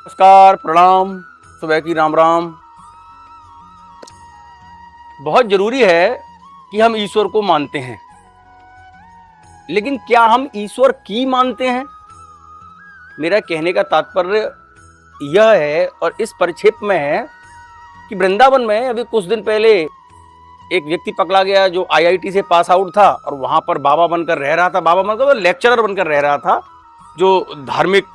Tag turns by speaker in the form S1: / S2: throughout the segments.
S1: नमस्कार, प्रणाम, सुबह की राम राम। बहुत जरूरी है कि हम ईश्वर को मानते हैं, लेकिन क्या हम ईश्वर की मानते हैं? मेरा कहने का तात्पर्य यह है और इस परिक्षेप में है कि वृंदावन में अभी कुछ दिन पहले एक व्यक्ति पकड़ा गया जो आईआईटी से पास आउट था और वहां पर बाबा बनकर रह रहा था। बाबा बनकर लेक्चरर बनकर रह रहा था, जो धार्मिक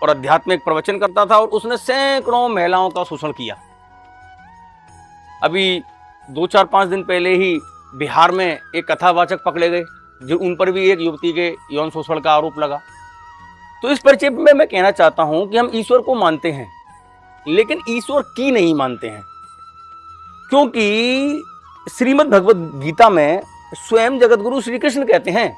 S1: और आध्यात्मिक प्रवचन करता था, और उसने सैकड़ों महिलाओं का शोषण किया। अभी 2-4-5 दिन पहले ही बिहार में एक कथावाचक पकड़े गए, जो उन पर भी एक युवती के यौन शोषण का आरोप लगा। तो इस परिचय में मैं कहना चाहता हूं कि हम ईश्वर को मानते हैं, लेकिन ईश्वर की नहीं मानते हैं, क्योंकि श्रीमद् भगवद गीता में स्वयं जगतगुरु श्री कृष्ण कहते हैं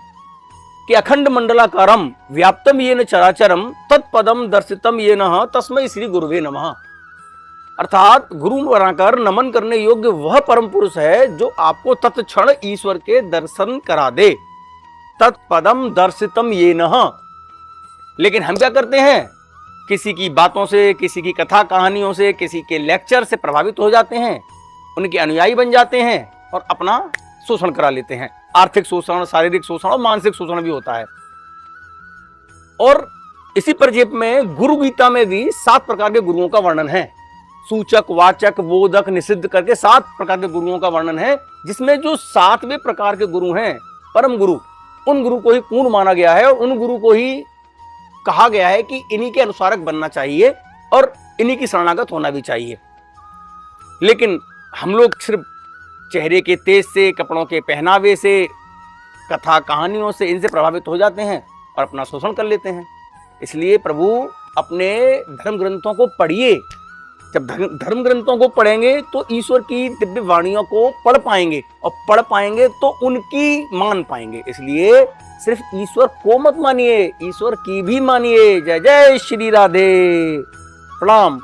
S1: कि अखंड मंडलाकारम व्याप्तम येन चराचरम तत्पदम दर्शितम येन तस्मै श्री गुरुवे नमः। अर्थात गुरु बनाकर नमन करने योग्य वह परम पुरुष है जो आपको तत्क्षण ईश्वर के दर्शन करा दे। तत्पदम दर्शितम येन। लेकिन हम क्या करते हैं? किसी की बातों से, किसी की कथा कहानियों से, किसी के लेक्चर से प्रभावित हो जाते हैं, उनके अनुयायी बन जाते हैं और अपना शोषण करा लेते हैं। आर्थिक शोषण, शारीरिक शोषण और मानसिक शोषण भी होता है। और इसी परिचय में गुरु गीता में भी 7 प्रकार के गुरुओं का वर्णन है। सूचक, वाचक, बोधक, निषिद्ध करके 7 प्रकार के गुरुओं का वर्णन है, जिसमें जो 7वें प्रकार के गुरु हैं, परम गुरु, उन गुरु को ही पूर्ण माना गया है और उन गुरु को ही कहा गया है कि इन्हीं के अनुसारक बनना चाहिए और इन्हीं की शरणागत होना भी चाहिए। लेकिन हम लोग सिर्फ चेहरे के तेज से, कपड़ों के पहनावे से, कथा कहानियों से, इनसे प्रभावित हो जाते हैं और अपना शोषण कर लेते हैं। इसलिए प्रभु अपने धर्म ग्रंथों को पढ़िए। जब धर्म ग्रंथों को पढ़ेंगे तो ईश्वर की दिव्य वाणियों को पढ़ पाएंगे, और पढ़ पाएंगे तो उनकी मान पाएंगे। इसलिए सिर्फ ईश्वर को मत मानिए, ईश्वर की भी मानिए। जय जय श्री राधे। प्रणाम।